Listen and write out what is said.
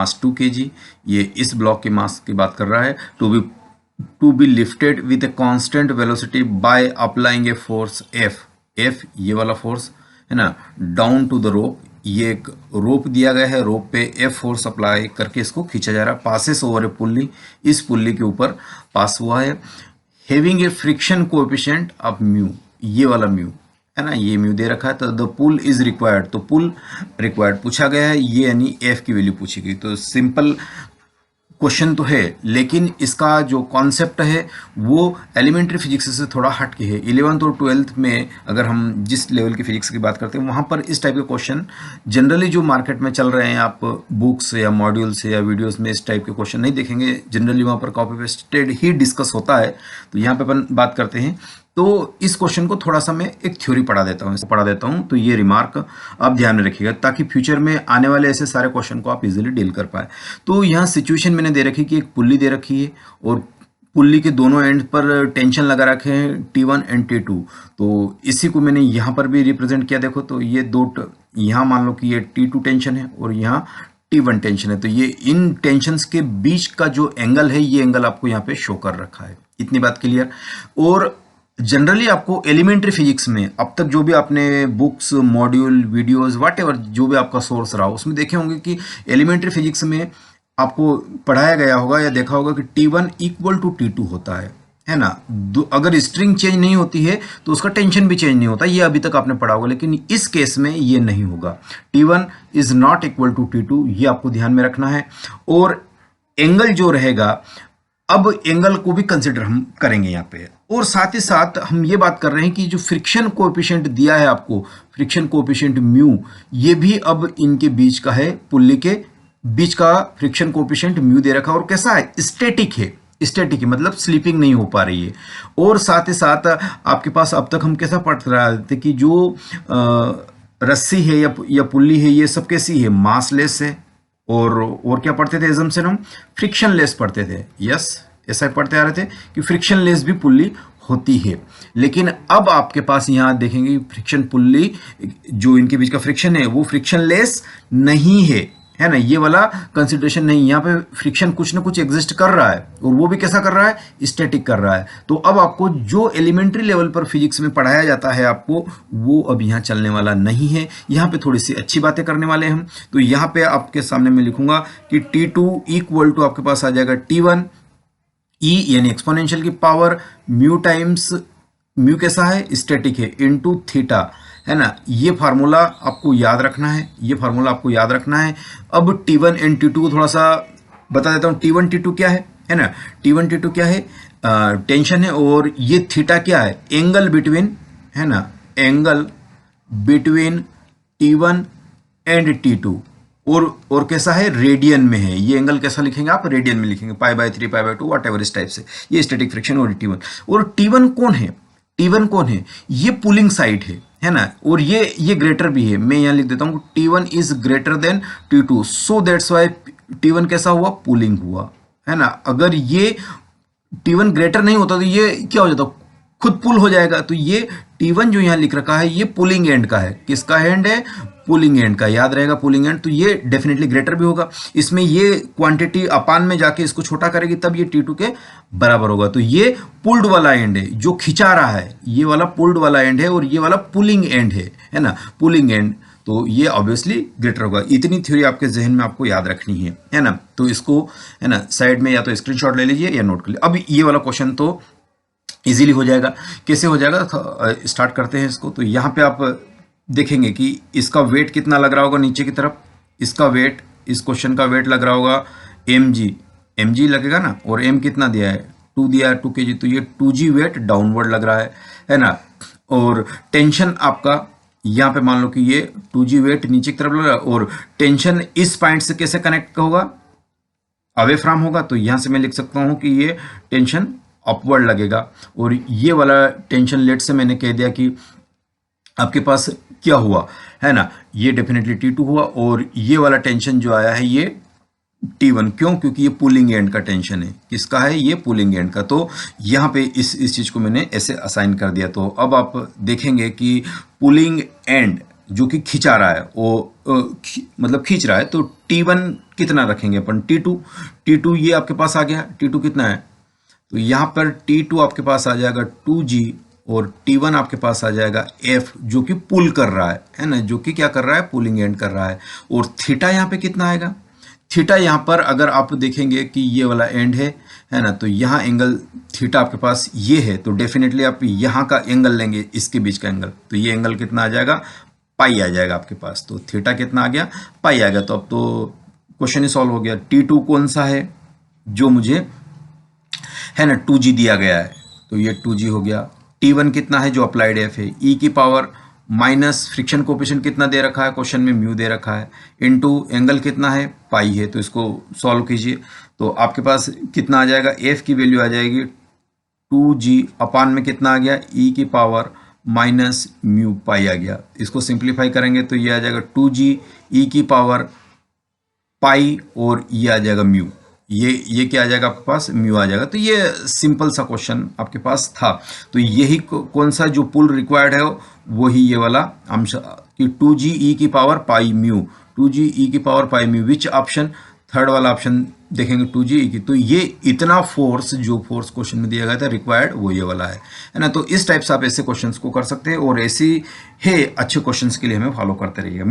मास 2 kg, ये इस block के मास की बात कर रहा है। To be lifted with a constant velocity by applying a force F ये वाला फोर्स है ना, डाउन टू द रोप, ये एक रोप दिया गया है, रोप पे एफ फोर्स अप्लाई करके इसको खींचा जा रहा है, पासेस ओवर ए पुल्ली, इस पुल्ली के ऊपर पास हुआ है, having a friction coefficient of mu, ये वाला म्यू है ना, ये म्यू दे रखा है। तो द पुल इज रिक्वायर्ड, तो पुल रिक्वायर्ड पूछा गया है, ये यानी एफ की वैल्यू पूछी गई। तो सिंपल क्वेश्चन तो है, लेकिन इसका जो कॉन्सेप्ट है वो एलिमेंट्री फिजिक्स से थोड़ा हट के है। 11th और 12th में अगर हम जिस लेवल की फिजिक्स की बात करते हैं वहाँ पर इस टाइप के क्वेश्चन जनरली जो मार्केट में चल रहे हैं, आप बुक्स या मॉड्यूल्स या वीडियोस में इस टाइप के क्वेश्चन नहीं देखेंगे। जनरली वहाँ पर कॉपी पेस्टेड ही डिस्कस होता है। तो यहाँ पे अपन बात करते हैं। तो इस क्वेश्चन को थोड़ा सा मैं एक थ्योरी पढ़ा देता हूँ। तो ये रिमार्क आप ध्यान में रखिएगा ताकि फ्यूचर में आने वाले ऐसे सारे क्वेश्चन को आप इजीली डील कर पाए। तो यहाँ सिचुएशन मैंने दे रखी कि एक पुल्ली दे रखी है और पुल्ली के दोनों एंड पर टेंशन लगा रखे हैं T1 एंड T2। तो इसी को मैंने यहाँ पर भी रिप्रेजेंट किया। देखो तो ये यहाँ मान लो कि ये T2 टेंशन है और यहाँ T1 टेंशन है। तो ये इन टेंशंस के बीच का जो एंगल है, ये एंगल आपको यहाँ पे शो कर रखा है। इतनी बात क्लियर। और जनरली आपको एलिमेंट्री फिजिक्स में अब तक जो भी आपने बुक्स, मॉड्यूल, वीडियोस, व्हाटएवर जो भी आपका सोर्स रहा उसमें देखे होंगे कि एलिमेंट्री फिजिक्स में आपको पढ़ाया गया होगा या देखा होगा कि T1 इक्वल टू T2 होता है ना। अगर स्ट्रिंग चेंज नहीं होती है तो उसका टेंशन भी चेंज नहीं होता, ये अभी तक आपने पढ़ा होगा। लेकिन इस केस में ये नहीं होगा, T1 is not equal to T2, ये आपको ध्यान में रखना है। और एंगल जो रहेगा, अब एंगल को भी कंसिडर हम करेंगे यहाँ पे। और साथ ही साथ हम ये बात कर रहे हैं कि जो फ्रिक्शन कोएफिशिएंट दिया है आपको, फ्रिक्शन कोएफिशिएंट म्यू, ये भी अब इनके बीच का है, पुल्ली के बीच का फ्रिक्शन कोएफिशिएंट म्यू दे रखा है। और कैसा है, स्टैटिक है, स्टैटिक है मतलब स्लीपिंग नहीं हो पा रही है। और साथ ही साथ आपके पास अब तक हम कैसा पढ़ रहे थे कि जो रस्सी है या पुल्ली है, ये सब कैसी है, मासलेस है। और क्या पढ़ते थे एजम्पशन हम, फ्रिक्शन लेस पढ़ते थे। यस, ऐसा पढ़ते आ रहे थे कि फ्रिक्शन लेस भी पुल्ली होती है। लेकिन अब आपके पास यहाँ देखेंगे फ्रिक्शन पुल्ली, जो इनके बीच का फ्रिक्शन है वो फ्रिक्शन लेस नहीं है ना, ये वाला कंसिडरेशन नहीं। यहाँ पे फ्रिक्शन कुछ ना कुछ एग्जिस्ट कर रहा है और वो भी कैसा कर रहा है, स्टैटिक कर रहा है। तो अब आपको जो एलिमेंट्री लेवल पर फिजिक्स में पढ़ाया जाता है आपको, वो अब यहाँ चलने वाला नहीं है। यहाँ पे थोड़ी सी अच्छी बातें करने वाले हैं हम। तो यहाँ पे आपके सामने मैं लिखूंगा कि T2 इक्वल टू आपके पास आ जाएगा T1 E यानी एक्सपोनेंशियल की पावर म्यू टाइम्स, म्यू कैसा है, स्टैटिक है, इनटू थीटा, है ना। ये फार्मूला आपको याद रखना है, ये फार्मूला आपको याद रखना है। अब T1 एंड T2 को थोड़ा सा बता देता हूँ। T1 T2 क्या है ना, T1 T2 क्या है, टेंशन है। और ये थीटा क्या है, एंगल बिटवीन, है ना, angle between T1 and T2। और कैसा है, रेडियन में है। ये एंगल कैसा लिखेंगे आप, रेडियन में लिखेंगे, π/3 π/2 व्हाटएवर इस टाइप से। ये स्टैटिक फ्रिक्शन और T1। और T1 कौन है, T1 कौन है, ये पुलिंग साइड है ना। और ये ग्रेटर भी है। मैं यहाँ लिख देता हूँ T1 is greater than T2, so that's why T1 कैसा हुआ, पुलिंग हुआ, है ना। अगर ये T1 ग्रेटर नहीं होता तो ये क्या हो जाता, खुद पुल हो जाएगा। तो ये T1 जो यहाँ लिख रखा है ये पुलिंग एंड का है। किसका एंड है, पुलिंग एंड का, याद रहेगा पुलिंग एंड। तो ये डेफिनेटली ग्रेटर भी होगा। इसमें ये क्वांटिटी अपान में जाके इसको छोटा करेगी तब ये T2 के बराबर होगा। तो ये पुल्ड वाला एंड है, जो खिंचा रहा है, ये वाला पुल्ड वाला एंड है और ये वाला पुलिंग एंड है ना, पुलिंग एंड। तो ये ऑब्वियसली ग्रेटर होगा। इतनी थ्योरी आपके जहन में आपको याद रखनी है ना। तो इसको, है ना, साइड में या तो स्क्रीनशॉट ले लीजिए या नोट कर लीजिए। अब ये वाला क्वेश्चन तो इजीली हो जाएगा। कैसे हो जाएगा, स्टार्ट करते हैं इसको। तो यहाँ पे आप देखेंगे कि इसका वेट कितना लग रहा होगा नीचे की तरफ। इसका वेट, इस क्वेश्चन का वेट लग रहा होगा mg लगेगा ना। और m कितना दिया है, 2 दिया है, 2 kg। तो ये 2g वेट डाउनवर्ड लग रहा है ना। और टेंशन आपका यहाँ पे मान लो कि ये 2g वेट नीचे की तरफ लग रहा है। और टेंशन इस पॉइंट से कैसे कनेक्ट होगा, अवे फ्रॉम होगा। तो यहाँ से मैं लिख सकता हूँ कि ये टेंशन अपवर्ड लगेगा। और ये वाला टेंशन, लेट से मैंने कह दिया कि आपके पास क्या हुआ, है ना, ये डेफिनेटली T2 हुआ। और ये वाला टेंशन जो आया है ये T1, क्यों, क्योंकि ये पुलिंग एंड का टेंशन है। किसका है, ये पुलिंग एंड का। तो यहाँ पे इस चीज को मैंने ऐसे असाइन कर दिया। तो अब आप देखेंगे कि पुलिंग एंड जो कि खिंचा रहा है, वो मतलब खींच रहा है, तो T1 कितना रखेंगे अपन, T2 ये आपके पास आ गया, T2 कितना है, तो यहाँ पर T2 आपके पास आ जाएगा 2G और T1 आपके पास आ जाएगा F जो कि पुल कर रहा है ना, जो कि क्या कर रहा है, पुलिंग एंड कर रहा है। और थीटा यहाँ पे कितना आएगा, थीटा यहाँ पर अगर आप देखेंगे कि ये वाला एंड है ना, तो यहाँ एंगल थीटा आपके पास ये है, तो डेफिनेटली आप यहाँ का एंगल लेंगे, इसके बीच का एंगल, तो ये एंगल कितना आ जाएगा, पाई आ जाएगा आपके पास। तो थीटा कितना आ गया, पाई आ गया। तो अब तो क्वेश्चन ही सॉल्व हो गया। T2 कौन सा है जो मुझे है ना 2G दिया गया है, तो ये 2G हो गया। T1 कितना है जो अप्लाइड एफ है, ई की पावर माइनस फ्रिक्शन कोएफिशिएंट कितना दे रखा है, क्वेश्चन में म्यू दे रखा है, इनटू एंगल कितना है, पाई है, तो इसको सॉल्व कीजिए तो आपके पास कितना आ जाएगा, एफ की वैल्यू आ जाएगी 2G अपान में कितना आ गया, ई की पावर माइनस म्यू पाई आ गया। इसको सिंप्लीफाई करेंगे तो ये आ जाएगा 2G ई की पावर पाई और ये आ जाएगा म्यू, ये क्या आ जाएगा आपके पास, म्यू आ जाएगा। तो ये सिंपल सा क्वेश्चन आपके पास था। तो यही कौन सा जो पुल रिक्वायर्ड है वही ये वाला अंश कि 2G ई की पावर पाई म्यू, 2G ई की power pi mu, which option, third वाला ऑप्शन देखेंगे 2G ई की। तो ये इतना फोर्स जो फोर्स क्वेश्चन में दिया गया था रिक्वायर्ड वो ये वाला है ना। तो इस टाइप से आप ऐसे क्वेश्चंस को कर सकते हैं और ऐसे ही अच्छे क्वेश्चंस के लिए हमें फॉलो करते रहिएगा।